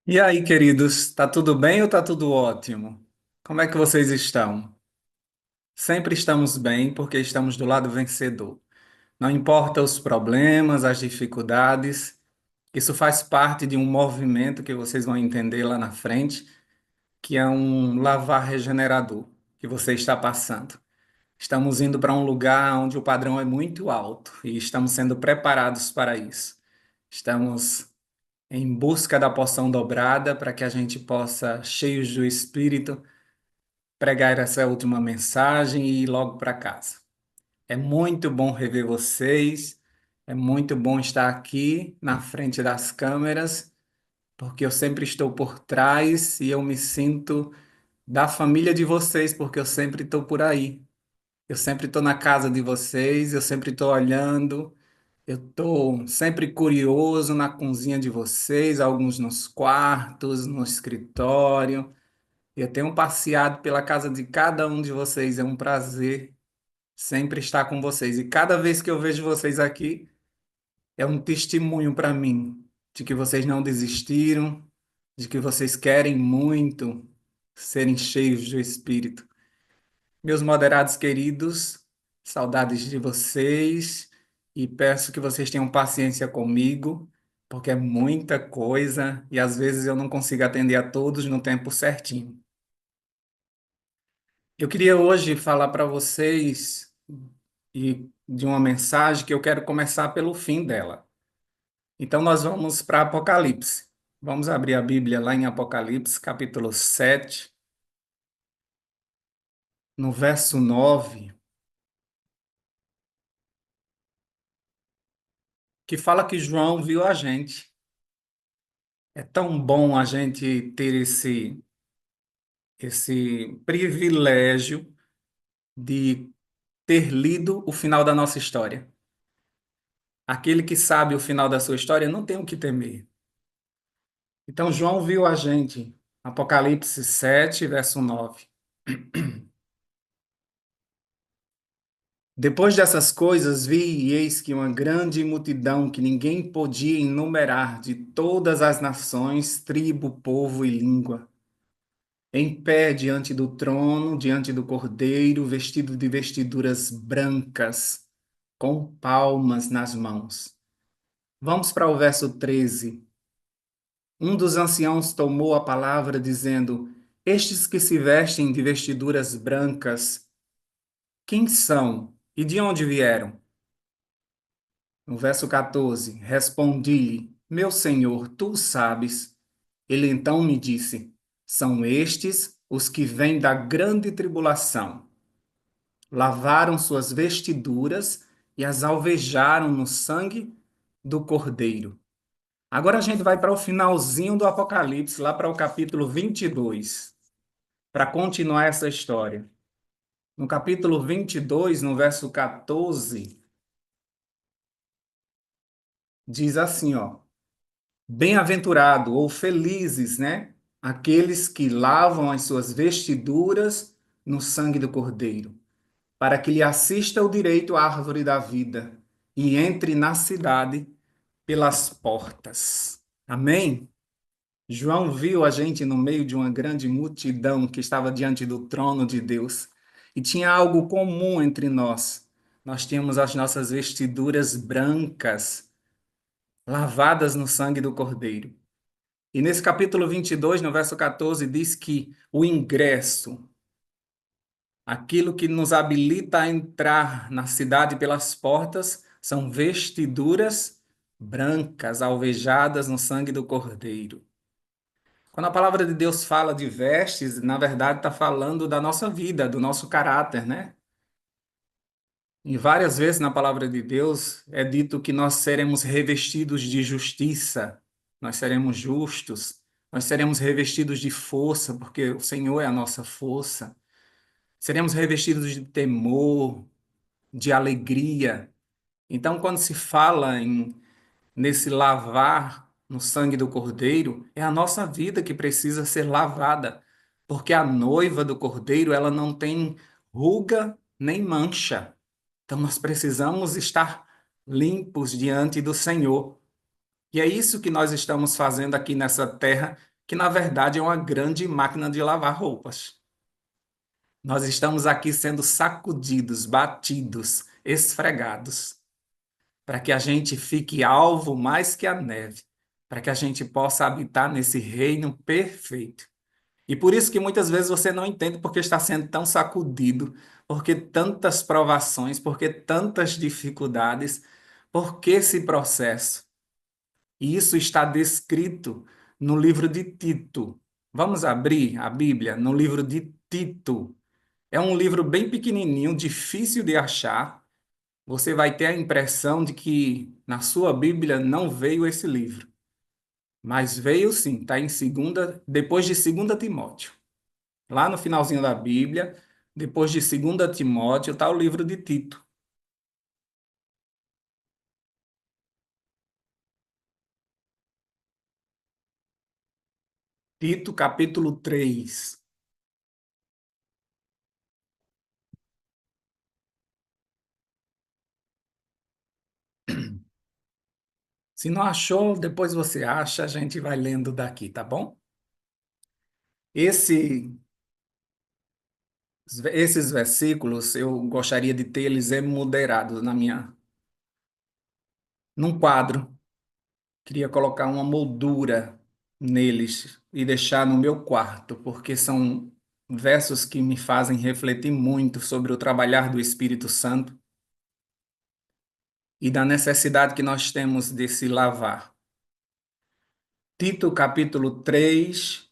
E aí, queridos, tá tudo bem ou tá tudo ótimo? Como é que vocês estão? Sempre estamos bem porque estamos do lado vencedor. Não importa os problemas, as dificuldades, isso faz parte de um movimento que vocês vão entender lá na frente, que é um lavar regenerador que você está passando. Estamos indo para um lugar onde o padrão é muito alto e estamos sendo preparados para isso. Estamos em busca da porção dobrada para que a gente possa, cheios do Espírito, pregar essa última mensagem e ir logo para casa. É muito bom rever vocês, é muito bom estar aqui na frente das câmeras, porque eu sempre estou por trás e eu me sinto da família de vocês, porque eu sempre estou por aí. Eu sempre estou na casa de vocês, eu sempre estou olhando, eu estou sempre curioso na cozinha de vocês, alguns nos quartos, no escritório. Eu tenho passeado pela casa de cada um de vocês, é um prazer sempre estar com vocês. E cada vez que eu vejo vocês aqui, é um testemunho para mim de que vocês não desistiram, de que vocês querem muito serem cheios do Espírito. Meus moderados queridos, saudades de vocês e peço que vocês tenham paciência comigo, porque é muita coisa e às vezes eu não consigo atender a todos no tempo certinho. Eu queria hoje falar para vocês de uma mensagem que eu quero começar pelo fim dela. Então nós vamos para Apocalipse. Vamos abrir a Bíblia lá em Apocalipse, capítulo 7, no verso 9, que fala que João viu a gente. É tão bom a gente ter esse privilégio de ter lido o final da nossa história. Aquele que sabe o final da sua história não tem o que temer. Então, João viu a gente. Apocalipse 7, verso 9. Depois dessas coisas, vi e eis que uma grande multidão que ninguém podia enumerar, de todas as nações, tribo, povo e língua, em pé diante do trono, diante do Cordeiro, vestido de vestiduras brancas, com palmas nas mãos. Vamos para o verso 13. Um dos anciãos tomou a palavra, dizendo: Estes que se vestem de vestiduras brancas, quem são e de onde vieram? No verso 14, respondi-lhe: Meu senhor, tu o sabes. Ele então me disse: São estes os que vêm da grande tribulação. Lavaram suas vestiduras e as alvejaram no sangue do Cordeiro. Agora a gente vai para o finalzinho do Apocalipse, lá para o capítulo 22, para continuar essa história. No capítulo 22, no verso 14, diz assim, ó: Bem-aventurado ou felizes, né? Aqueles que lavam as suas vestiduras no sangue do Cordeiro, para que lhe assista o direito à árvore da vida e entre na cidade pelas portas. Amém? João viu a gente no meio de uma grande multidão que estava diante do trono de Deus e tinha algo comum entre nós. Nós tínhamos as nossas vestiduras brancas, lavadas no sangue do Cordeiro. E nesse capítulo 22, no verso 14, diz que o ingresso, aquilo que nos habilita a entrar na cidade pelas portas, são vestiduras brancas, alvejadas no sangue do Cordeiro. Quando a palavra de Deus fala de vestes, na verdade está falando da nossa vida, do nosso caráter, né? E várias vezes na palavra de Deus é dito que nós seremos revestidos de justiça, nós seremos justos, nós seremos revestidos de força, porque o Senhor é a nossa força. Seremos revestidos de temor, de alegria. Então, quando se fala nesse lavar no sangue do Cordeiro, é a nossa vida que precisa ser lavada, porque a noiva do Cordeiro, ela não tem ruga nem mancha. Então nós precisamos estar limpos diante do Senhor. E é isso que nós estamos fazendo aqui nessa terra, que na verdade é uma grande máquina de lavar roupas. Nós estamos aqui sendo sacudidos, batidos, esfregados, para que a gente fique alvo mais que a neve, para que a gente possa habitar nesse reino perfeito. E por isso que muitas vezes você não entende porque está sendo tão sacudido, porque tantas provações, porque tantas dificuldades, porque esse processo. E isso está descrito no livro de Tito. Vamos abrir a Bíblia no livro de Tito. É um livro bem pequenininho, difícil de achar. Você vai ter a impressão de que na sua Bíblia não veio esse livro, mas veio sim, está em segunda, depois de Segunda Timóteo. Lá no finalzinho da Bíblia, depois de Segunda Timóteo, está o livro de Tito. Tito, capítulo 3. Se não achou, depois você acha, a gente vai lendo daqui, tá bom? Esse, esses versículos eu gostaria de ter eles moderados num quadro. Queria colocar uma moldura neles e deixar no meu quarto, porque são versos que me fazem refletir muito sobre o trabalhar do Espírito Santo e da necessidade que nós temos de se lavar. Tito, capítulo 3,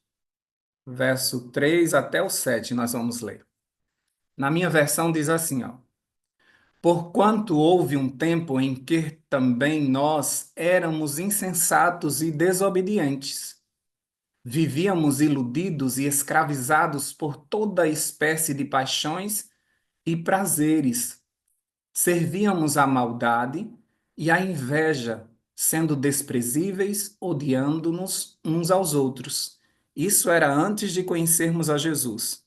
verso 3 até o 7, nós vamos ler. Na minha versão diz assim, ó: Porquanto houve um tempo em que também nós éramos insensatos e desobedientes. Vivíamos iludidos e escravizados por toda espécie de paixões e prazeres. Servíamos à maldade e à inveja, sendo desprezíveis, odiando-nos uns aos outros. Isso era antes de conhecermos a Jesus.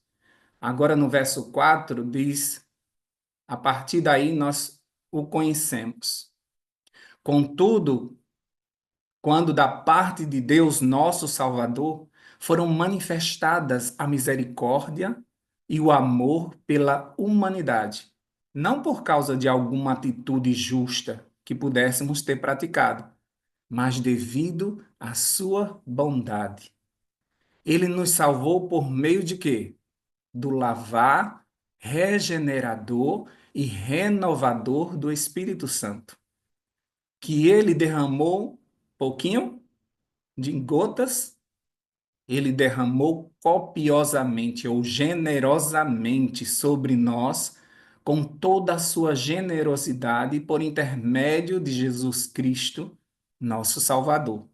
Agora, no verso 4, diz: a partir daí nós o conhecemos. Contudo, quando da parte de Deus, nosso Salvador, foram manifestadas a misericórdia e o amor pela humanidade, não por causa de alguma atitude justa que pudéssemos ter praticado, mas devido à sua bondade. Ele nos salvou por meio de quê? Do lavar regenerador e renovador do Espírito Santo, que ele derramou pouquinho de gotas, ele derramou copiosamente ou generosamente sobre nós, com toda a sua generosidade, por intermédio de Jesus Cristo, nosso Salvador.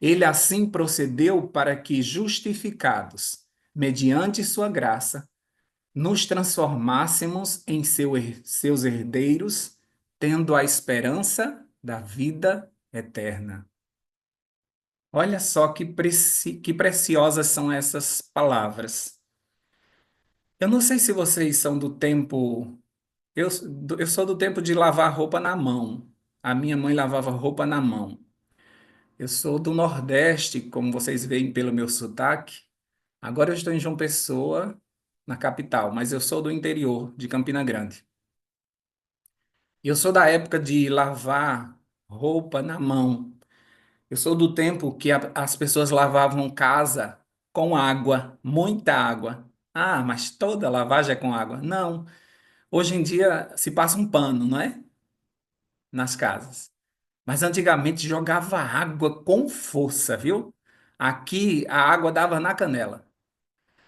Ele assim procedeu para que, justificados, mediante sua graça, nos transformássemos em seus herdeiros, tendo a esperança da vida eterna. Olha só que preciosas são essas palavras. Eu não sei se vocês são do tempo. Eu sou do tempo de lavar roupa na mão. A minha mãe lavava roupa na mão. Eu sou do Nordeste, como vocês veem pelo meu sotaque. Agora eu estou em João Pessoa, na capital, mas eu sou do interior, de Campina Grande. E eu sou da época de lavar roupa na mão. Eu sou do tempo que as pessoas lavavam casa com água, muita água. Ah, mas toda lavagem é com água? Não. Hoje em dia se passa um pano, não é? Nas casas. Mas antigamente jogava água com força, viu? Aqui a água dava na canela.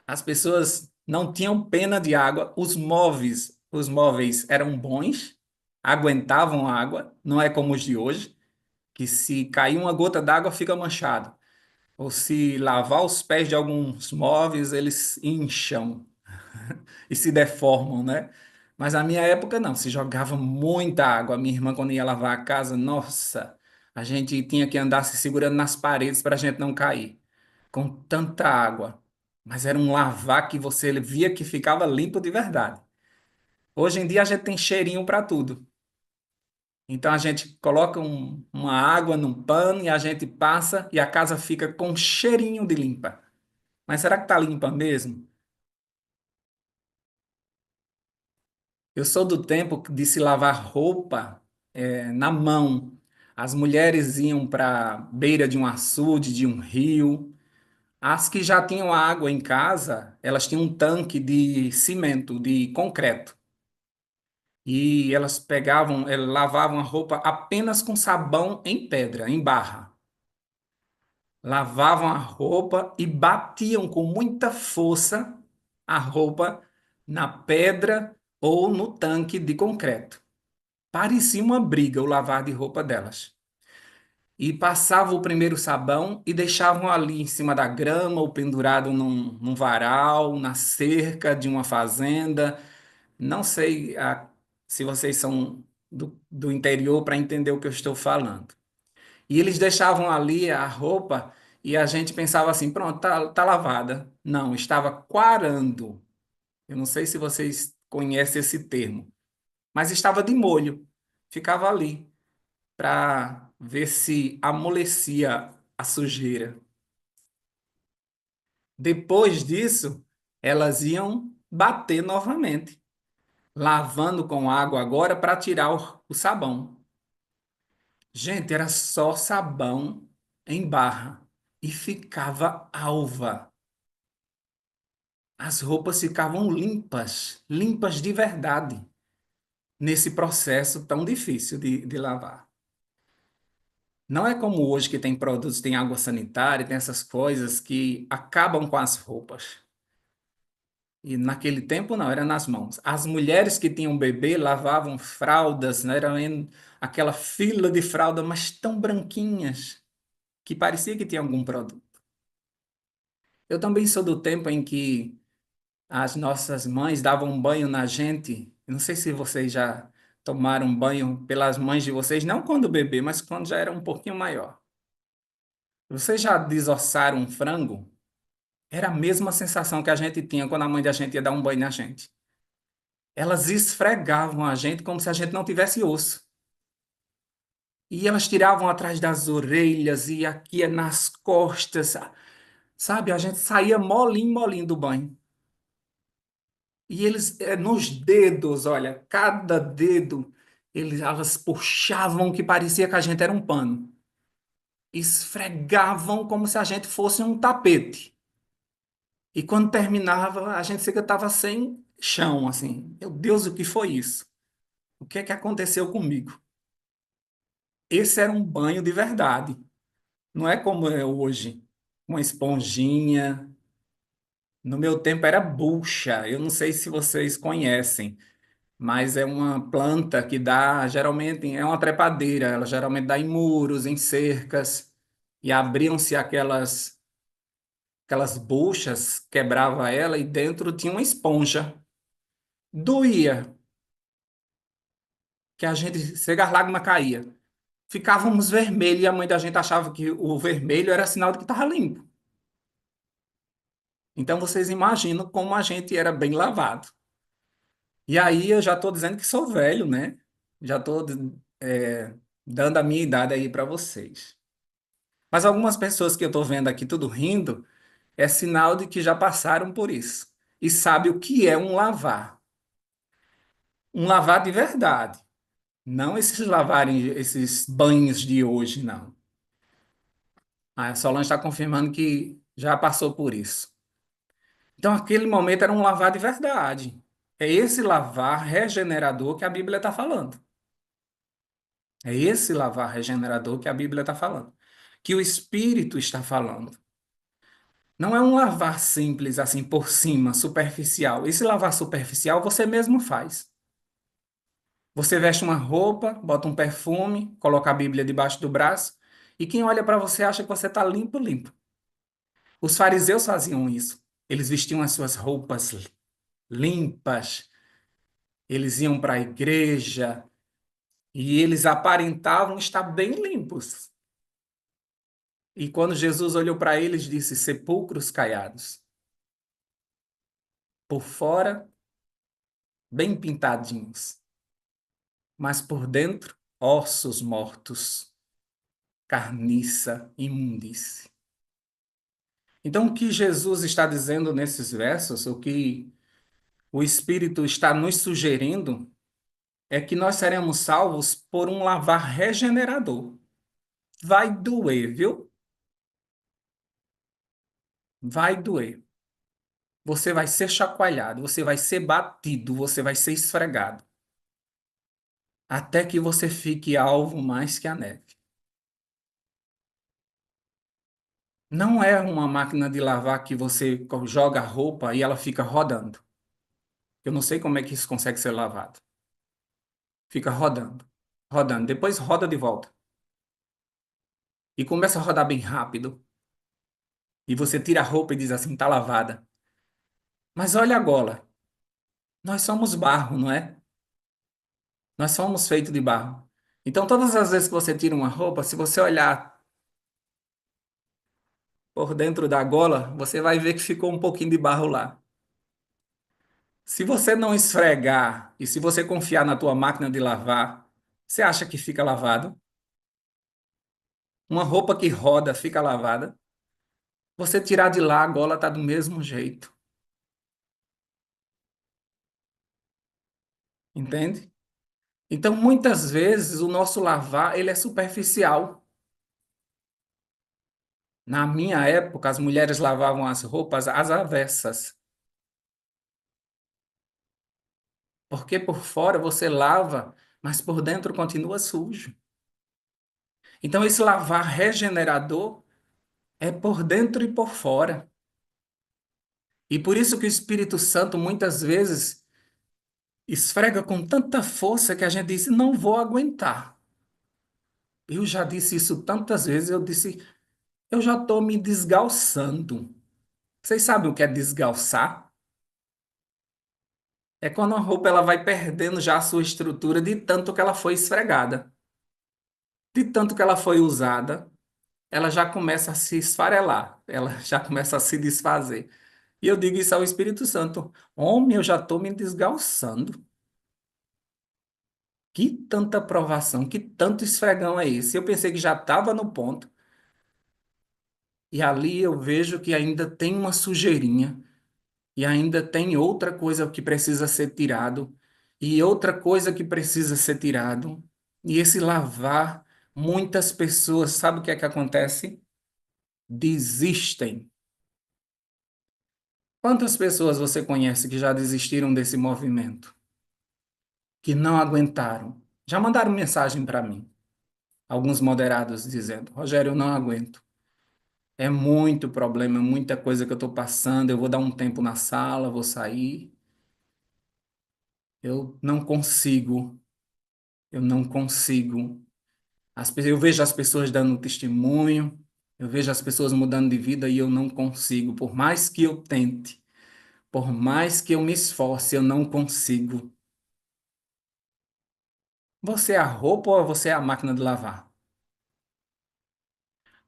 As pessoas não tinham pena de água, os móveis eram bons, aguentavam água, não é como os de hoje, que se cair uma gota d'água fica manchado. Ou se lavar os pés de alguns móveis, eles incham e se deformam, né? Mas na minha época não, se jogava muita água. A minha irmã, quando ia lavar a casa, nossa, a gente tinha que andar se segurando nas paredes para a gente não cair, com tanta água. Mas era um lavar que você via que ficava limpo de verdade. Hoje em dia a gente tem cheirinho para tudo. Então a gente coloca uma água num pano e a gente passa e a casa fica com cheirinho de limpa. Mas será que está limpa mesmo? Eu sou do tempo de se lavar roupa na mão. As mulheres iam para a beira de um açude, de um rio. As que já tinham água em casa, elas tinham um tanque de cimento, de concreto. E elas pegavam, lavavam a roupa apenas com sabão em pedra, em barra. Lavavam a roupa e batiam com muita força a roupa na pedra ou no tanque de concreto. Parecia uma briga o lavar de roupa delas. E passavam o primeiro sabão e deixavam ali em cima da grama ou pendurado num varal, na cerca de uma fazenda. Não sei se vocês são do interior para entender o que eu estou falando. E eles deixavam ali a roupa e a gente pensava assim, pronto, tá lavada. Não, estava quarando. Eu não sei se vocês conhecem esse termo, mas estava de molho. Ficava ali para ver se amolecia a sujeira. Depois disso, elas iam bater novamente, lavando com água agora para tirar o sabão. Gente, era só sabão em barra e ficava alva. As roupas ficavam limpas, limpas de verdade, nesse processo tão difícil de lavar. Não é como hoje que tem produtos, tem água sanitária, tem essas coisas que acabam com as roupas. E naquele tempo não, era nas mãos. As mulheres que tinham bebê lavavam fraldas, né? Aquela fila de fralda, mas tão branquinhas, que parecia que tinha algum produto. Eu também sou do tempo em que as nossas mães davam um banho na gente. Eu não sei se vocês já tomaram banho pelas mães de vocês, não quando bebê, mas quando já era um pouquinho maior. Vocês já desossaram um frango? Era a mesma sensação que a gente tinha quando a mãe da gente ia dar um banho na gente. Elas esfregavam a gente como se a gente não tivesse osso. E elas tiravam atrás das orelhas e aqui nas costas, sabe? A gente saía molinho, molinho do banho. E eles, nos dedos, olha, cada dedo, elas puxavam que parecia que a gente era um pano. Esfregavam como se a gente fosse um tapete. E quando terminava, a gente sempre estava sem chão, assim. Meu Deus, o que foi isso? O que é que aconteceu comigo? Esse era um banho de verdade. Não é como é hoje, uma esponjinha. No meu tempo era bucha. Eu não sei se vocês conhecem, mas é uma planta que dá, geralmente, é uma trepadeira. Ela geralmente dá em muros, em cercas. E abriam-se aquelas buchas, quebrava ela e dentro tinha uma esponja. Doía, que a gente, chega a lágrima caía. Ficávamos vermelhos e a mãe da gente achava que o vermelho era sinal de que estava limpo. Então vocês imaginam como a gente era bem lavado. E aí eu já estou dizendo que sou velho, né? Já estou dando a minha idade aí para vocês. Mas algumas pessoas que eu estou vendo aqui tudo rindo, é sinal de que já passaram por isso. E sabe o que é um lavar. Um lavar de verdade. Não esses lavarem, esses banhos de hoje, não. A Solange está confirmando que já passou por isso. Então, aquele momento era um lavar de verdade. É esse lavar regenerador que a Bíblia está falando. É esse lavar regenerador que a Bíblia está falando. Que o Espírito está falando. Não é um lavar simples, assim, por cima, superficial. Esse lavar superficial você mesmo faz. Você veste uma roupa, bota um perfume, coloca a Bíblia debaixo do braço, e quem olha para você acha que você está limpo, limpo. Os fariseus faziam isso. Eles vestiam as suas roupas limpas, eles iam para a igreja e eles aparentavam estar bem limpos. E quando Jesus olhou para eles, disse: sepulcros caiados, por fora, bem pintadinhos, mas por dentro ossos mortos, carniça, imundície. Então, o que Jesus está dizendo nesses versos, o que o Espírito está nos sugerindo, é que nós seremos salvos por um lavar regenerador. Vai doer, viu? Vai doer. Você vai ser chacoalhado, você vai ser batido, você vai ser esfregado, até que você fique alvo mais que a neve. Não é uma máquina de lavar que você joga a roupa e ela fica rodando. Eu não sei como é que isso consegue ser lavado. Fica rodando, rodando. Depois roda de volta. E começa a rodar bem rápido. E você tira a roupa e diz assim, tá lavada. Mas olha agora, nós somos barro, não é? Nós somos feitos de barro. Então, todas as vezes que você tira uma roupa, se você olhar por dentro da gola, você vai ver que ficou um pouquinho de barro lá. Se você não esfregar e se você confiar na tua máquina de lavar, você acha que fica lavado? Uma roupa que roda fica lavada? Você tirar de lá, a gola está do mesmo jeito. Entende? Então, muitas vezes, o nosso lavar, ele é superficial. Na minha época, as mulheres lavavam as roupas às avessas, porque por fora você lava, mas por dentro continua sujo. Então, esse lavar regenerador é por dentro e por fora. E por isso que o Espírito Santo muitas vezes esfrega com tanta força que a gente diz: não vou aguentar. Eu já disse isso tantas vezes, eu disse: eu já estou me desgalçando. Vocês sabem o que é desgalçar? É quando a roupa ela vai perdendo já a sua estrutura de tanto que ela foi esfregada, de tanto que ela foi usada, ela já começa a se esfarelar, ela já começa a se desfazer. E eu digo isso ao Espírito Santo: homem, eu já estou me desgalçando. Que tanta provação, que tanto esfregão é esse? Eu pensei que já estava no ponto, e ali eu vejo que ainda tem uma sujeirinha. E ainda tem outra coisa que precisa ser tirado, e outra coisa que precisa ser tirado. E esse lavar, muitas pessoas, sabe o que é que acontece? Desistem. Quantas pessoas você conhece que já desistiram desse movimento? Que não aguentaram? Já mandaram mensagem para mim, alguns moderados dizendo: Rogério, eu não aguento. É muito problema, muita coisa que eu estou passando. Eu vou dar um tempo na sala, vou sair. Eu não consigo. Eu não consigo. Eu vejo as pessoas dando testemunho, eu vejo as pessoas mudando de vida e eu não consigo. Por mais que eu tente, por mais que eu me esforce, eu não consigo. Você é a roupa ou você é a máquina de lavar?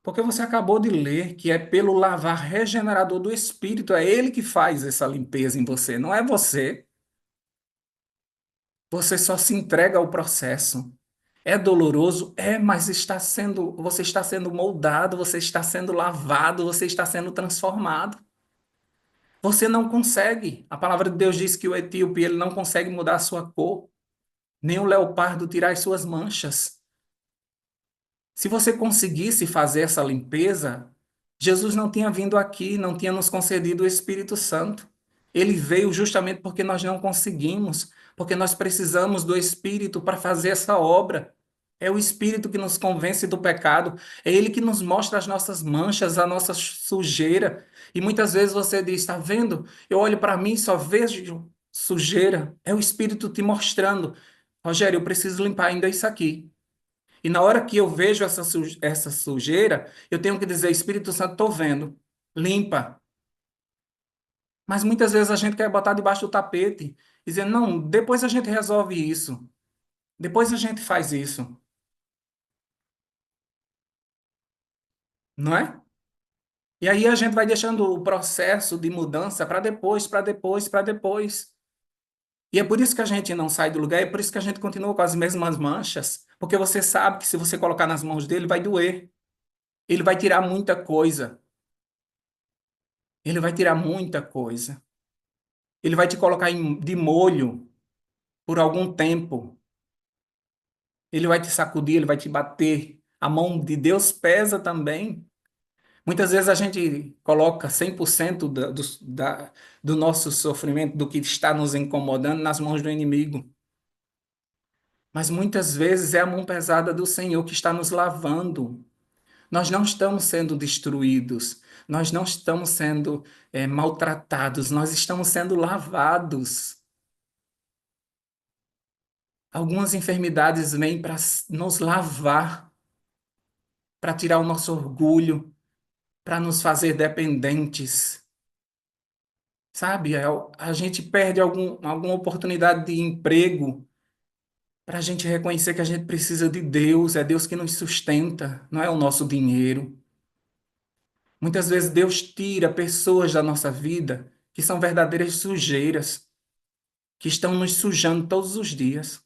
Porque você acabou de ler que é pelo lavar regenerador do Espírito, é ele que faz essa limpeza em você, não é você. Você só se entrega ao processo. É doloroso? É, mas você está sendo moldado, você está sendo lavado, você está sendo transformado. Você não consegue. A palavra de Deus diz que o etíope ele não consegue mudar a sua cor, nem o leopardo tirar as suas manchas. Se você conseguisse fazer essa limpeza, Jesus não tinha vindo aqui, não tinha nos concedido o Espírito Santo. Ele veio justamente porque nós não conseguimos, porque nós precisamos do Espírito para fazer essa obra. É o Espírito que nos convence do pecado, é Ele que nos mostra as nossas manchas, a nossa sujeira. E muitas vezes você diz: está vendo? Eu olho para mim e só vejo sujeira. É o Espírito te mostrando: Rogério, eu preciso limpar ainda isso aqui. E na hora que eu vejo essa sujeira, eu tenho que dizer: Espírito Santo, estou vendo, limpa. Mas muitas vezes a gente quer botar debaixo do tapete, dizendo: não, depois a gente resolve isso, depois a gente faz isso, não é? E aí a gente vai deixando o processo de mudança para depois, para depois, para depois. E é por isso que a gente não sai do lugar, é por isso que a gente continua com as mesmas manchas, porque você sabe que se você colocar nas mãos dele, vai doer. Ele vai tirar muita coisa. Ele vai tirar muita coisa. Ele vai te colocar de molho por algum tempo. Ele vai te sacudir, ele vai te bater. A mão de Deus pesa também. Muitas vezes a gente coloca 100% do nosso sofrimento, do que está nos incomodando, nas mãos do inimigo. Mas muitas vezes é a mão pesada do Senhor que está nos lavando. Nós não estamos sendo destruídos, nós não estamos sendo maltratados, nós estamos sendo lavados. Algumas enfermidades vêm para nos lavar, para tirar o nosso orgulho, para nos fazer dependentes. Sabe, a gente perde alguma oportunidade de emprego para a gente reconhecer que a gente precisa de Deus, é Deus que nos sustenta, não é o nosso dinheiro. Muitas vezes Deus tira pessoas da nossa vida que são verdadeiras sujeiras, que estão nos sujando todos os dias.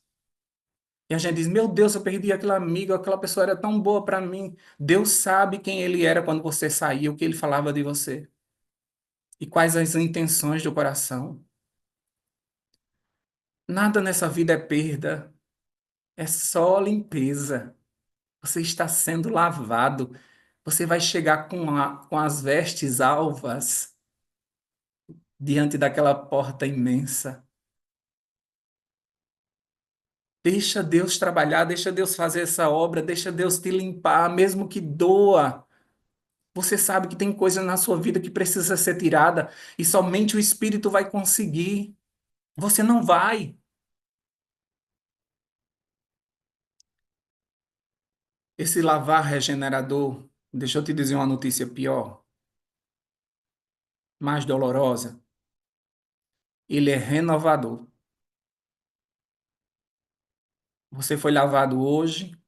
E a gente diz: Meu Deus, eu perdi aquele amigo, aquela pessoa era tão boa para mim. Deus sabe quem ele era quando você saiu, o que ele falava de você e quais as intenções do coração. Nada nessa vida é perda, é só limpeza. Você está sendo lavado. Você vai chegar com as vestes alvas diante daquela porta imensa. Deixa Deus trabalhar, deixa Deus fazer essa obra, deixa Deus te limpar, mesmo que doa. Você sabe que tem coisa na sua vida que precisa ser tirada e somente o Espírito vai conseguir. Você não vai. Esse lavar regenerador, deixa eu te dizer uma notícia pior, mais dolorosa. Ele é renovador. Você foi lavado hoje,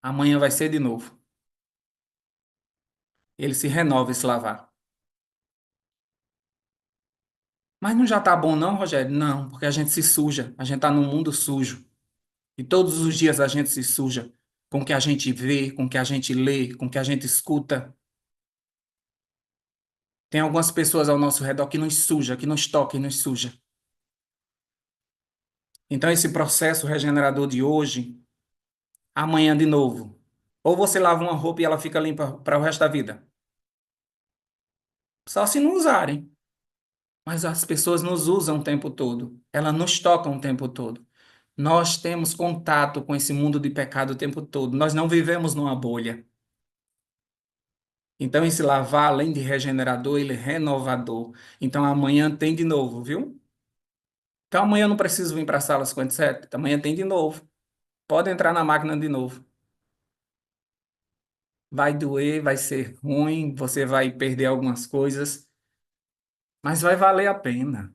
amanhã vai ser de novo. Ele se renova esse lavar. Mas não já tá bom não, Rogério? Não, porque a gente se suja, a gente tá num mundo sujo. E todos os dias a gente se suja com o que a gente vê, com o que a gente lê, com o que a gente escuta. Tem algumas pessoas ao nosso redor que nos suja, que nos toca e nos suja. Então esse processo regenerador de hoje, amanhã de novo. Ou você lava uma roupa e ela fica limpa para o resto da vida. Só se não usarem. Mas as pessoas nos usam o tempo todo. Elas nos tocam o tempo todo. Nós temos contato com esse mundo de pecado o tempo todo. Nós não vivemos numa bolha. Então, esse lavar, além de regenerador, ele é renovador. Então, amanhã tem de novo, viu? Então, amanhã eu não preciso vir para a sala 57. Amanhã tem de novo. Pode entrar na máquina de novo. Vai doer, vai ser ruim, você vai perder algumas coisas, mas vai valer a pena.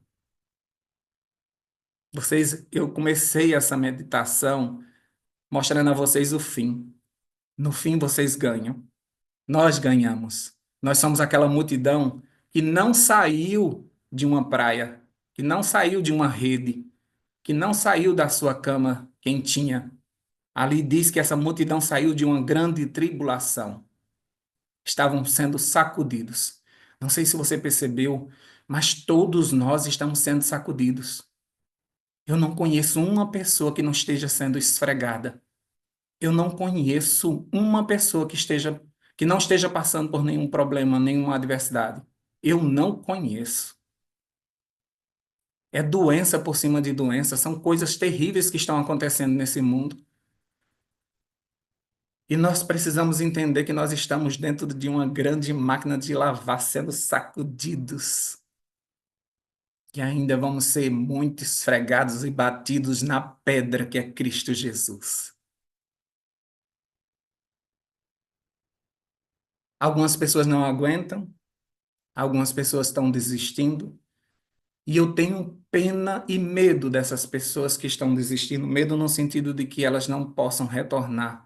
Eu comecei essa meditação mostrando a vocês o fim. No fim, vocês ganham. Nós ganhamos. Nós somos aquela multidão que não saiu de uma praia, que não saiu de uma rede, que não saiu da sua cama quentinha. Ali diz que essa multidão saiu de uma grande tribulação. Estavam sendo sacudidos. Não sei se você percebeu, mas todos nós estamos sendo sacudidos. Eu não conheço uma pessoa que não esteja sendo esfregada. Eu não conheço uma pessoa que não esteja passando por nenhum problema, nenhuma adversidade. Eu não conheço. É doença por cima de doença, são coisas terríveis que estão acontecendo nesse mundo. E nós precisamos entender que nós estamos dentro de uma grande máquina de lavar, sendo sacudidos. E ainda vamos ser muito esfregados e batidos na pedra que é Cristo Jesus. Algumas pessoas não aguentam, algumas pessoas estão desistindo, e eu tenho pena e medo dessas pessoas que estão desistindo, medo no sentido de que elas não possam retornar.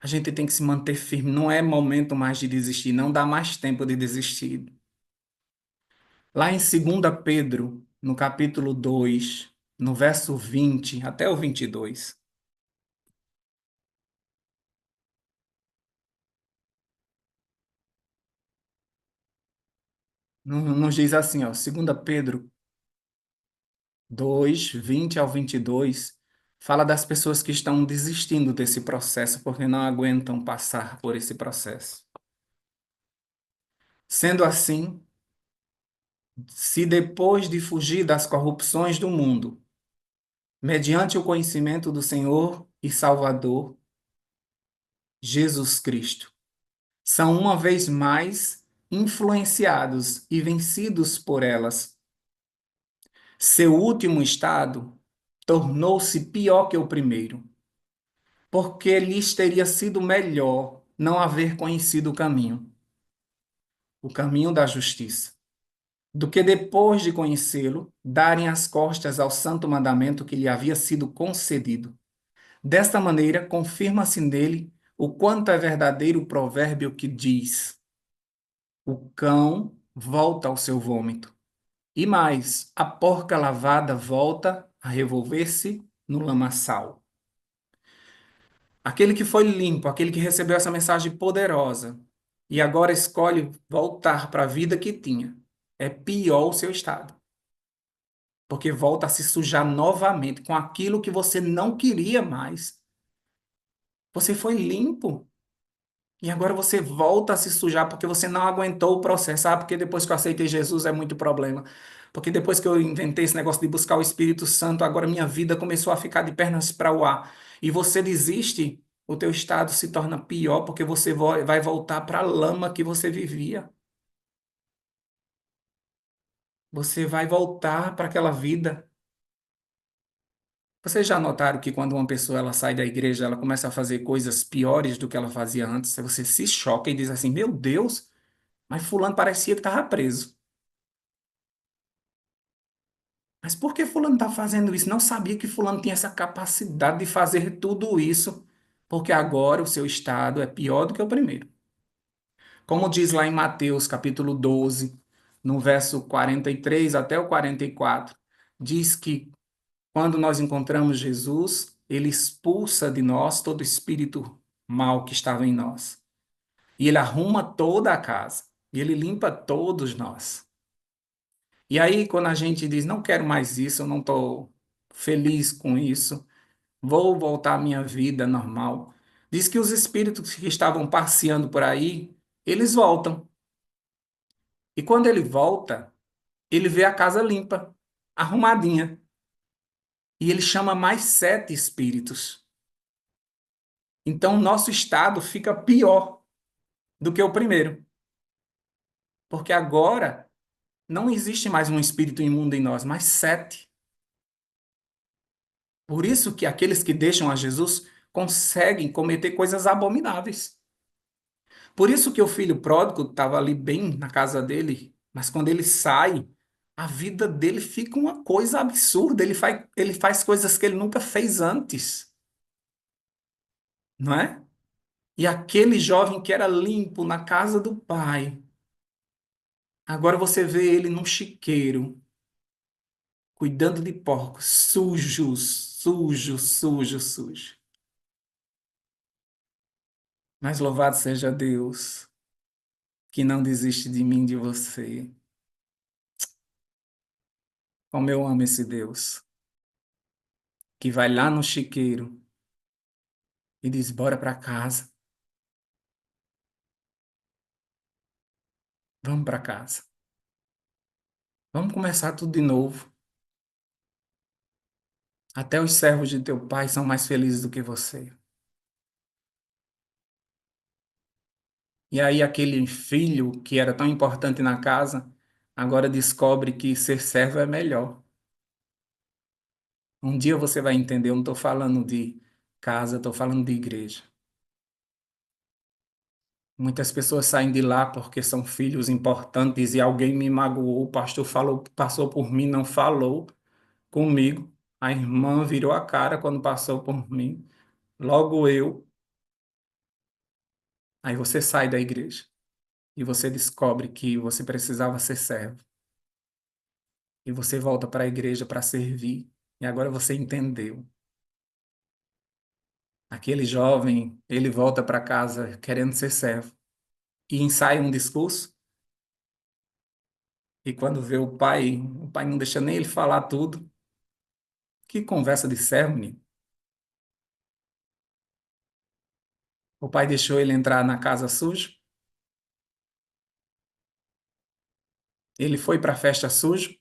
A gente tem que se manter firme, não é momento mais de desistir, não dá mais tempo de desistir. Lá em 2 Pedro no capítulo 2, no verso 20 até o 22. Nos diz assim, ó, 2 Pedro 2, 20 ao 22, fala das pessoas que estão desistindo desse processo porque não aguentam passar por esse processo. Sendo assim, se depois de fugir das corrupções do mundo, mediante o conhecimento do Senhor e Salvador, Jesus Cristo, são uma vez mais influenciados e vencidos por elas, seu último estado tornou-se pior que o primeiro, porque lhes teria sido melhor não haver conhecido o caminho da justiça, do que depois de conhecê-lo, darem as costas ao santo mandamento que lhe havia sido concedido. Desta maneira, confirma-se nele o quanto é verdadeiro o provérbio que diz: o cão volta ao seu vômito. E mais, a porca lavada volta a revolver-se no lamaçal. Aquele que foi limpo, aquele que recebeu essa mensagem poderosa e agora escolhe voltar para a vida que tinha, é pior o seu estado, porque volta a se sujar novamente com aquilo que você não queria mais. Você foi limpo e agora você volta a se sujar porque você não aguentou o processo. Ah, porque depois que eu aceitei Jesus é muito problema. Porque depois que eu inventei esse negócio de buscar o Espírito Santo, agora minha vida começou a ficar de pernas para o ar. E você desiste, o teu estado se torna pior porque você vai voltar para a lama que você vivia. Você vai voltar para aquela vida. Vocês já notaram que quando uma pessoa ela sai da igreja, ela começa a fazer coisas piores do que ela fazia antes? Você se choca e diz assim: Meu Deus, mas fulano parecia que estava preso. Mas por que fulano está fazendo isso? Não sabia que fulano tinha essa capacidade de fazer tudo isso, porque agora o seu estado é pior do que o primeiro. Como diz lá em Mateus, capítulo 12, no verso 43 até o 44, diz que quando nós encontramos Jesus, ele expulsa de nós todo espírito mal que estava em nós. E ele arruma toda a casa. E ele limpa todos nós. E aí, quando a gente diz, não quero mais isso, eu não estou feliz com isso, vou voltar à minha vida normal. Diz que os espíritos que estavam passeando por aí, eles voltam. E quando ele volta, ele vê a casa limpa, arrumadinha. E ele chama mais 7 espíritos. Então, o nosso estado fica pior do que o primeiro. Porque agora não existe mais um espírito imundo em nós, mas 7. Por isso que aqueles que deixam a Jesus conseguem cometer coisas abomináveis. Por isso que o filho pródigo estava ali bem na casa dele, mas quando ele sai, a vida dele fica uma coisa absurda. Ele faz coisas que ele nunca fez antes, não é? E aquele jovem que era limpo na casa do pai, agora você vê ele num chiqueiro, cuidando de porcos, sujo, sujo, sujo, sujo. Mas louvado seja Deus, que não desiste de mim, de você. Como eu amo esse Deus, que vai lá no chiqueiro e diz: bora para casa, vamos para casa, vamos começar tudo de novo. Até os servos de teu pai são mais felizes do que você. E aí, aquele filho que era tão importante na casa, agora descobre que ser servo é melhor. Um dia você vai entender, eu não estou falando de casa, estou falando de igreja. Muitas pessoas saem de lá porque são filhos importantes e alguém me magoou, o pastor falou, passou por mim, não falou comigo. A irmã virou a cara quando passou por mim. Logo eu. Aí você sai da igreja e você descobre que você precisava ser servo. e você volta para a igreja para servir, e agora você entendeu. Aquele jovem, ele volta para casa querendo ser servo e ensaia um discurso, e quando vê o pai não deixa nem ele falar tudo. Que conversa de servo, menino. O pai deixou ele entrar na casa sujo, ele foi para a festa sujo.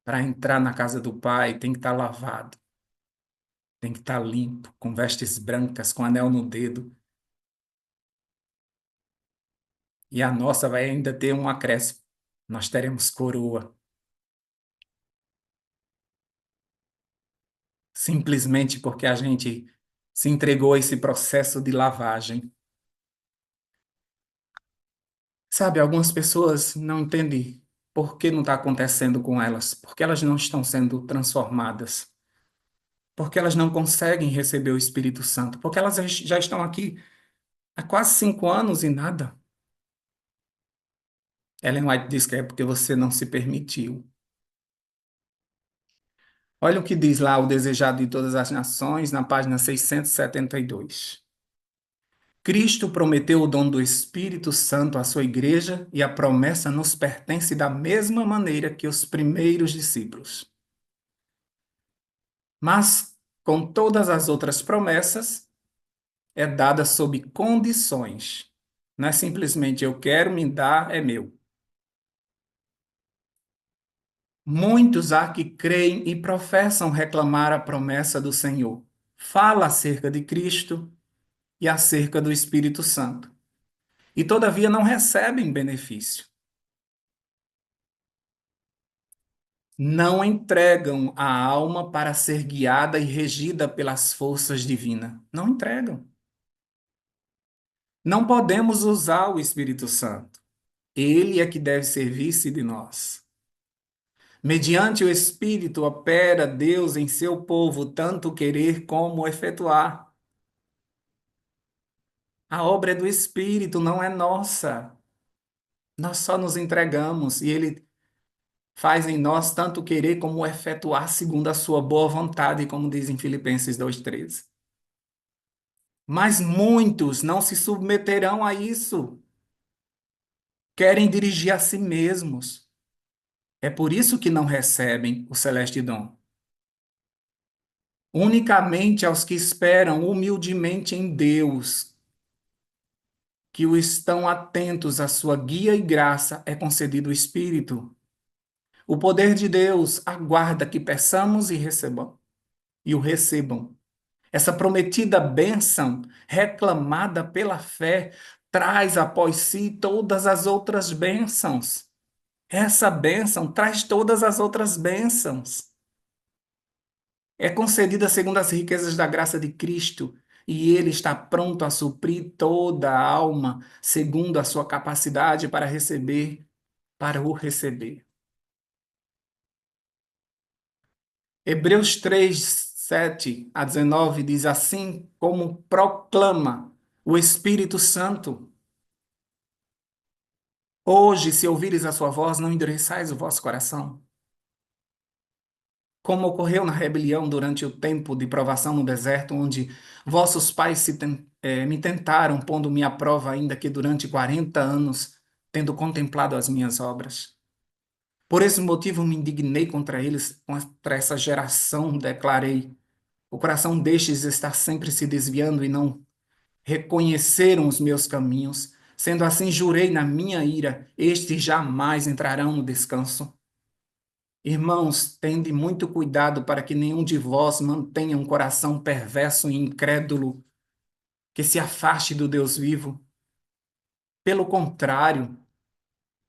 Para entrar na casa do pai, tem que estar lavado, tem que estar limpo, com vestes brancas, com anel no dedo. E a nossa vai ainda ter um acréscimo. Nós teremos coroa, simplesmente porque a gente se entregou a esse processo de lavagem. Sabe, algumas pessoas não entendem por que não está acontecendo com elas, porque elas não estão sendo transformadas, porque elas não conseguem receber o Espírito Santo, porque elas já estão aqui há quase 5 anos e nada. Ellen White diz que é porque você não se permitiu. Olha o que diz lá o Desejado de Todas as Nações, na página 672. Cristo prometeu o dom do Espírito Santo à sua igreja e a promessa nos pertence da mesma maneira que os primeiros discípulos. Mas, com todas as outras promessas, é dada sob condições. Não é simplesmente eu quero, me dá, é meu. Muitos há que creem e professam reclamar a promessa do Senhor. Fala acerca de Cristo e acerca do Espírito Santo. E todavia não recebem benefício. Não entregam a alma para ser guiada e regida pelas forças divinas. Não entregam. Não podemos usar o Espírito Santo. Ele é que deve servir-se de nós. Mediante o Espírito opera Deus em seu povo tanto querer como efetuar. A obra é do Espírito, não é nossa. Nós só nos entregamos e Ele faz em nós tanto querer como efetuar segundo a sua boa vontade, como diz em Filipenses 2:13. Mas muitos não se submeterão a isso. Querem dirigir a si mesmos. É por isso que não recebem o celeste dom. Unicamente aos que esperam humildemente em Deus, que o estão atentos à sua guia e graça, é concedido o Espírito. O poder de Deus aguarda que peçamos e o recebam. Essa prometida bênção, reclamada pela fé, traz após si todas as outras bênçãos. Essa bênção traz todas as outras bênçãos. É concedida segundo as riquezas da graça de Cristo, e Ele está pronto a suprir toda a alma, segundo a sua capacidade para receber, para o receber. Hebreus 3:7 a 19 diz assim como proclama o Espírito Santo. Hoje, se ouvires a sua voz, não endureçais o vosso coração. Como ocorreu na rebelião durante o tempo de provação no deserto, onde vossos pais me tentaram, pondo-me à prova, ainda que durante 40 anos, tendo contemplado as minhas obras. Por esse motivo me indignei contra eles, contra essa geração, declarei. O coração destes está sempre se desviando e não reconheceram os meus caminhos. Sendo assim, jurei na minha ira, estes jamais entrarão no descanso. Irmãos, tende muito cuidado para que nenhum de vós mantenha um coração perverso e incrédulo, que se afaste do Deus vivo. Pelo contrário,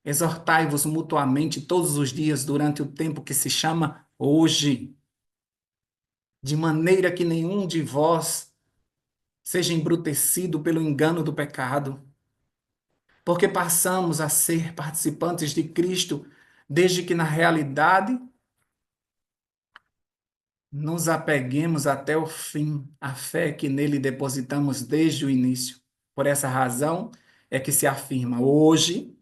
exortai-vos mutuamente todos os dias durante o tempo que se chama hoje, de maneira que nenhum de vós seja embrutecido pelo engano do pecado, porque passamos a ser participantes de Cristo, desde que na realidade nos apeguemos até o fim à fé que nele depositamos desde o início. Por essa razão é que se afirma hoje,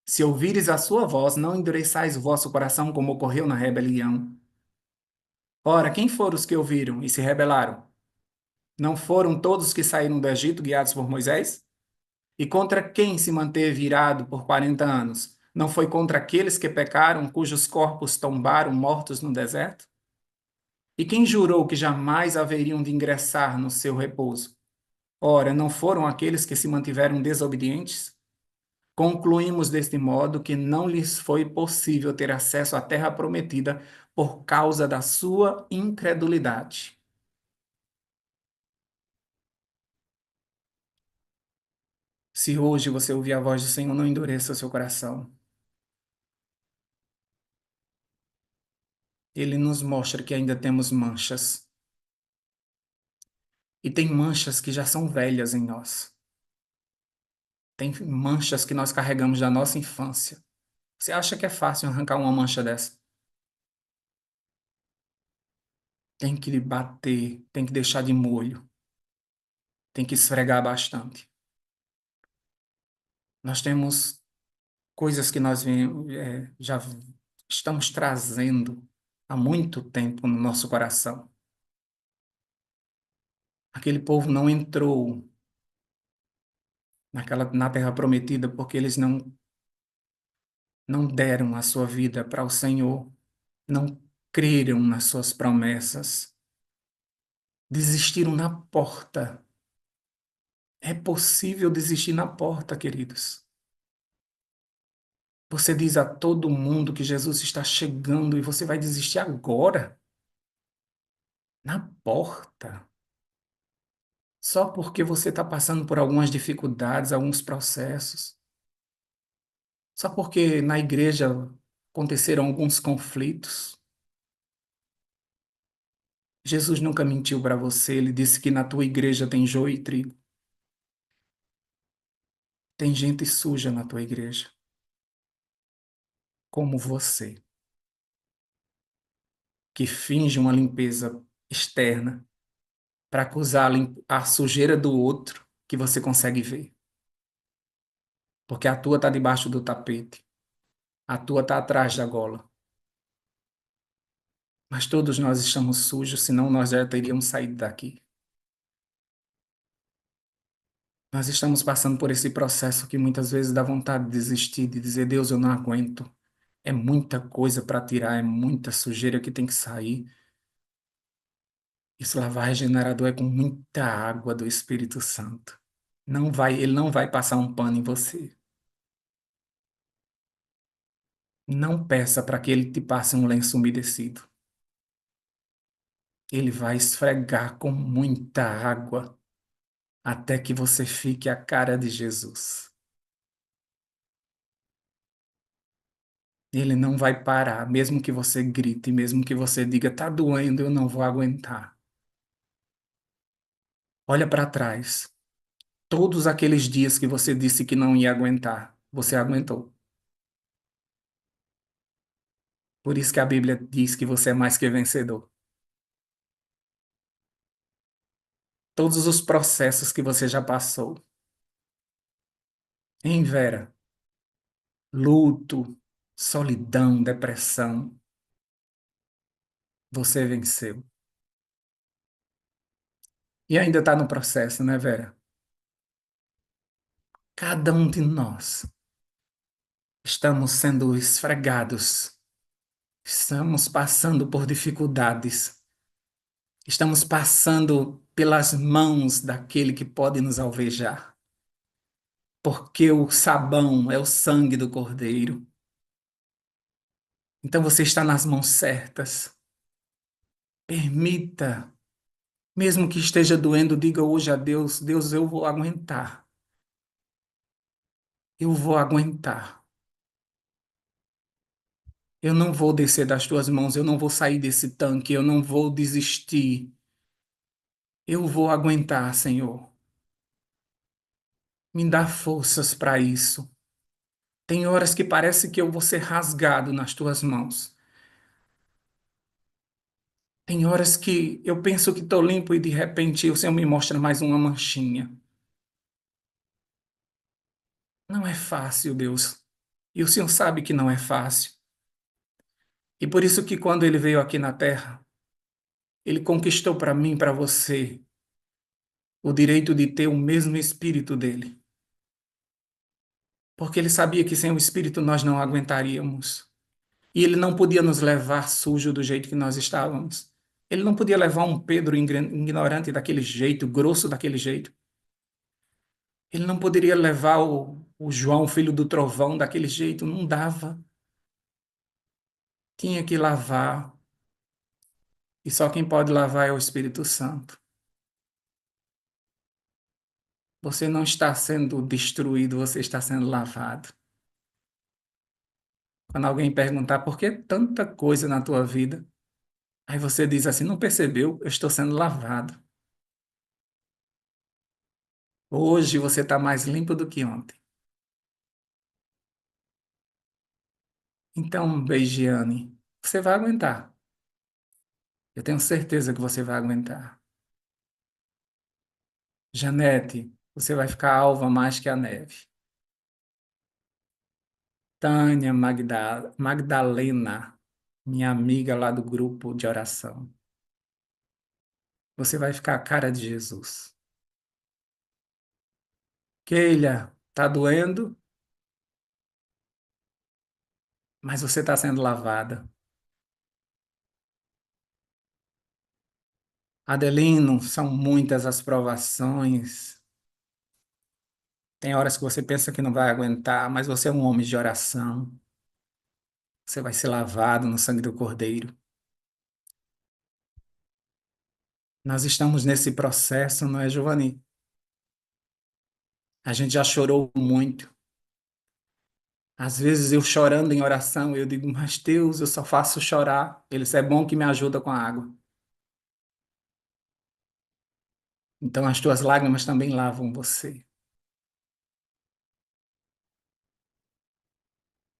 Se ouvires a sua voz, não endureçais o vosso coração como ocorreu na rebelião. Ora, quem foram os que ouviram e se rebelaram? Não foram todos que saíram do Egito guiados por Moisés? E contra quem se manteve irado por 40 anos? Não foi contra aqueles que pecaram, cujos corpos tombaram mortos no deserto? E quem jurou que jamais haveriam de ingressar no seu repouso? Ora, não foram aqueles que se mantiveram desobedientes? Concluímos deste modo que não lhes foi possível ter acesso à terra prometida por causa da sua incredulidade. Se hoje você ouvir a voz do Senhor, não endureça o seu coração. Ele nos mostra que ainda temos manchas. E tem manchas que já são velhas em nós. Tem manchas que nós carregamos da nossa infância. Você acha que é fácil arrancar uma mancha dessa? Tem que bater, tem que deixar de molho, tem que esfregar bastante. Nós temos coisas que já estamos trazendo há muito tempo no nosso coração. Aquele povo não entrou na terra prometida porque eles não deram a sua vida para o Senhor, não creram nas suas promessas, desistiram na porta. É possível desistir na porta, queridos. Você diz a todo mundo que Jesus está chegando e você vai desistir agora, na porta, só porque você está passando por algumas dificuldades, alguns processos, só porque na igreja aconteceram alguns conflitos. Jesus nunca mentiu para você, ele disse que na tua igreja tem joio e trigo. Tem gente suja na tua igreja, como você, que finge uma limpeza externa para acusar a sujeira do outro que você consegue ver. Porque a tua está debaixo do tapete, a tua está atrás da gola. Mas todos nós estamos sujos, senão nós já teríamos saído daqui. Nós estamos passando por esse processo que muitas vezes dá vontade de desistir, de dizer, Deus, eu não aguento. É muita coisa para tirar, é muita sujeira que tem que sair. Esse lavar regenerador é com muita água do Espírito Santo. Ele não vai passar um pano em você. Não peça para que ele te passe um lenço umedecido. Ele vai esfregar com muita água até que você fique a cara de Jesus. Ele não vai parar, mesmo que você grite, mesmo que você diga, tá doendo, eu não vou aguentar. Olha para trás. Todos aqueles dias que você disse que não ia aguentar, você aguentou. Por isso que a Bíblia diz que você é mais que vencedor. Todos os processos que você já passou. Em Vera, luto, solidão, depressão, você venceu. E ainda está no processo, né, Vera? Cada um de nós estamos sendo esfregados, estamos passando por dificuldades, estamos passando pelas mãos daquele que pode nos alvejar, porque o sabão é o sangue do Cordeiro. Então você está nas mãos certas. Permita, mesmo que esteja doendo, diga hoje a Deus: Deus, eu vou aguentar. Eu vou aguentar. Eu não vou descer das tuas mãos, eu não vou sair desse tanque, eu não vou desistir. Eu vou aguentar, Senhor. Me dá forças para isso. Tem horas que parece que eu vou ser rasgado nas tuas mãos. Tem horas que eu penso que estou limpo e de repente o Senhor me mostra mais uma manchinha. Não é fácil, Deus. E o Senhor sabe que não é fácil. E por isso que quando ele veio aqui na terra, ele conquistou para mim, para você, o direito de ter o mesmo espírito dele. Porque ele sabia que sem o espírito nós não aguentaríamos. E ele não podia nos levar sujo do jeito que nós estávamos. Ele não podia levar um Pedro ignorante daquele jeito, grosso daquele jeito. Ele não poderia levar o João, filho do trovão, daquele jeito. Não dava. Tinha que lavar. E só quem pode lavar é o Espírito Santo. Você não está sendo destruído, você está sendo lavado. Quando alguém perguntar por que tanta coisa na tua vida, aí você diz assim: não percebeu? Eu estou sendo lavado. Hoje você está mais limpo do que ontem. Então, Beijiane, você vai aguentar. Eu tenho certeza que você vai aguentar. Janete, você vai ficar alva mais que a neve. Tânia Magdalena, minha amiga lá do grupo de oração. Você vai ficar a cara de Jesus. Keila, tá doendo, mas você está sendo lavada. Adelino, são muitas as provações. Tem horas que você pensa que não vai aguentar, mas você é um homem de oração. Você vai ser lavado no sangue do Cordeiro. Nós estamos nesse processo, não é, Giovanni? A gente já chorou muito. Às vezes eu chorando em oração, eu digo, mas Deus, eu só faço chorar. Ele disse, é bom que me ajuda com a água. Então as tuas lágrimas também lavam você.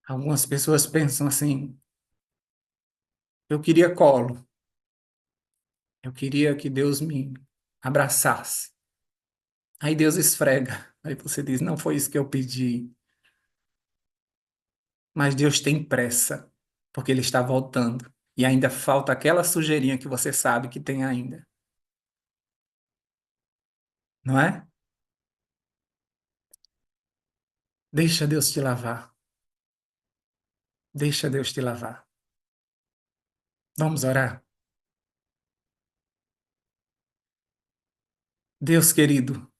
Algumas pessoas pensam assim, eu queria colo. Eu queria que Deus me abraçasse. Aí Deus esfrega. Aí você diz, não foi isso que eu pedi. Mas Deus tem pressa, porque Ele está voltando. E ainda falta aquela sujeirinha que você sabe que tem ainda. Não é? Deixa Deus te lavar. Deixa Deus te lavar. Vamos orar? Deus querido,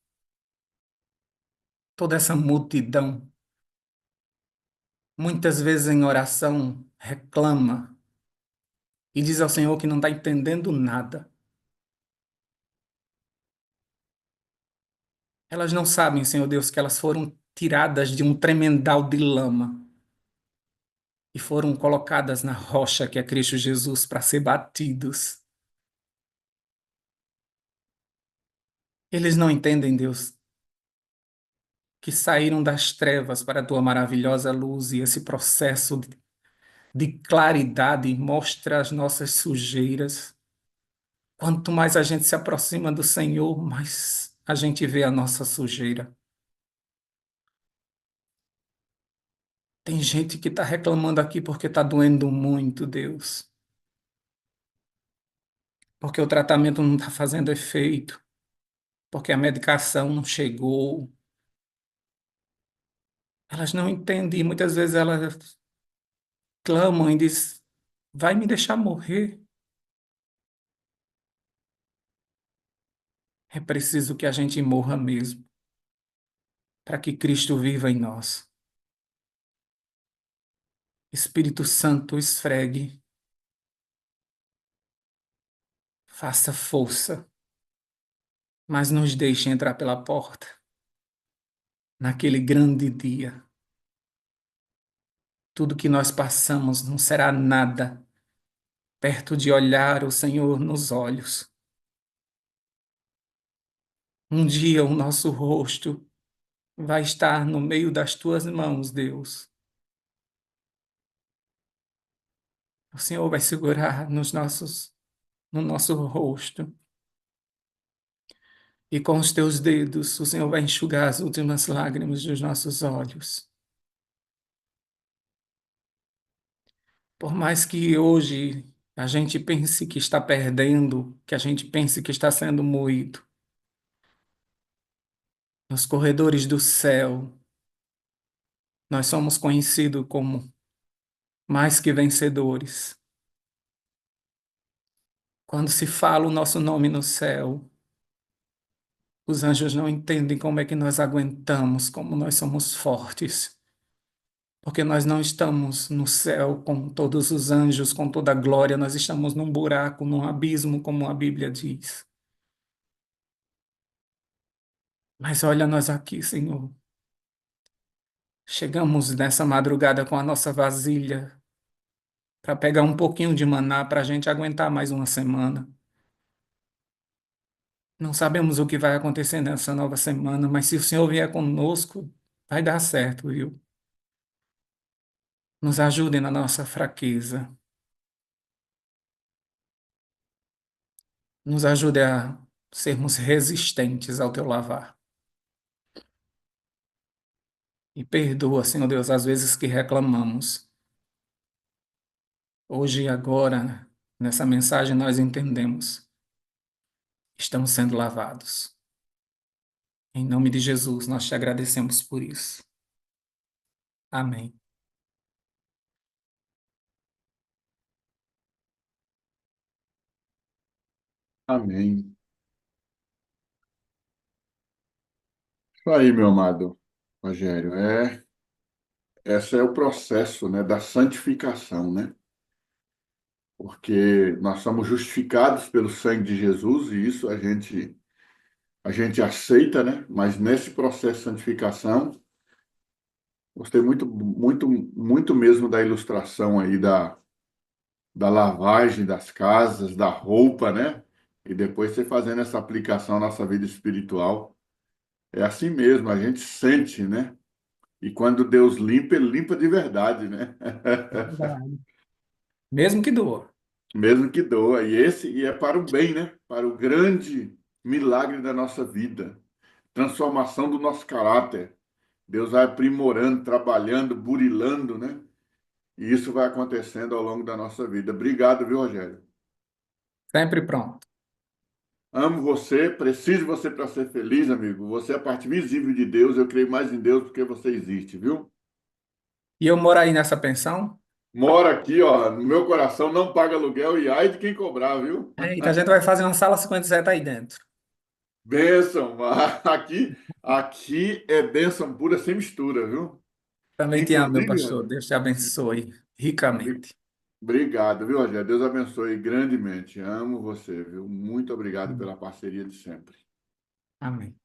toda essa multidão, muitas vezes em oração, reclama e diz ao Senhor que não está entendendo nada. Elas não sabem, Senhor Deus, que elas foram tiradas de um tremendal de lama e foram colocadas na rocha que é Cristo Jesus para ser batidos. Eles não entendem, Deus, que saíram das trevas para a tua maravilhosa luz e esse processo de claridade mostra as nossas sujeiras. Quanto mais a gente se aproxima do Senhor, mais a gente vê a nossa sujeira. Tem gente que está reclamando aqui porque está doendo muito, Deus. Porque o tratamento não está fazendo efeito. Porque a medicação não chegou. Elas não entendem. Muitas vezes elas clamam e dizem: vai me deixar morrer. É preciso que a gente morra mesmo, para que Cristo viva em nós. Espírito Santo, esfregue, faça força, mas nos deixe entrar pela porta naquele grande dia. Tudo que nós passamos não será nada perto de olhar o Senhor nos olhos. Um dia o nosso rosto vai estar no meio das tuas mãos, Deus. O Senhor vai segurar no nosso rosto. E com os teus dedos, o Senhor vai enxugar as últimas lágrimas dos nossos olhos. Por mais que hoje a gente pense que está perdendo, que a gente pense que está sendo moído, nos corredores do céu, nós somos conhecidos como mais que vencedores. Quando se fala o nosso nome no céu, os anjos não entendem como é que nós aguentamos, como nós somos fortes, porque nós não estamos no céu com todos os anjos, com toda a glória, nós estamos num buraco, num abismo, como a Bíblia diz. Mas olha nós aqui, Senhor. Chegamos nessa madrugada com a nossa vasilha para pegar um pouquinho de maná para a gente aguentar mais uma semana. Não sabemos o que vai acontecer nessa nova semana, mas se o Senhor vier conosco, vai dar certo, viu? Nos ajude na nossa fraqueza. Nos ajude a sermos resistentes ao teu lavar. E perdoa, Senhor Deus, as vezes que reclamamos. Hoje e agora, nessa mensagem, nós entendemos. Estamos sendo lavados. Em nome de Jesus, nós te agradecemos por isso. Amém. Amém. Isso aí, meu amado Rogério. Esse é o processo, né, da santificação, né? Porque nós somos justificados pelo sangue de Jesus e isso a gente aceita, né? Mas nesse processo de santificação, gostei muito, muito, muito mesmo da ilustração aí da lavagem das casas, da roupa, né? E depois você fazendo essa aplicação na nossa vida espiritual. É assim mesmo, a gente sente, né? E quando Deus limpa, Ele limpa de verdade, né? Verdade. Mesmo que doa. Mesmo que doa. E é para o bem, né? Para o grande milagre da nossa vida. Transformação do nosso caráter. Deus vai aprimorando, trabalhando, burilando, né? E isso vai acontecendo ao longo da nossa vida. Obrigado, viu, Rogério? Sempre pronto. Amo você, preciso de você para ser feliz, amigo. Você é a parte visível de Deus. Eu creio mais em Deus porque você existe, viu? E eu moro aí nessa pensão? Mora aqui, ó, no meu coração, não paga aluguel e ai de quem cobrar, viu? Eita, a gente vai fazer uma sala 57 aí dentro. Bênção. Aqui é bênção pura sem mistura, viu? Também te amo, meu Inclusive, pastor. Deus te abençoe bri- ricamente. obrigado, viu, Rogério? Deus abençoe grandemente. Amo você, viu? Muito obrigado Amém. pela parceria de sempre. Amém.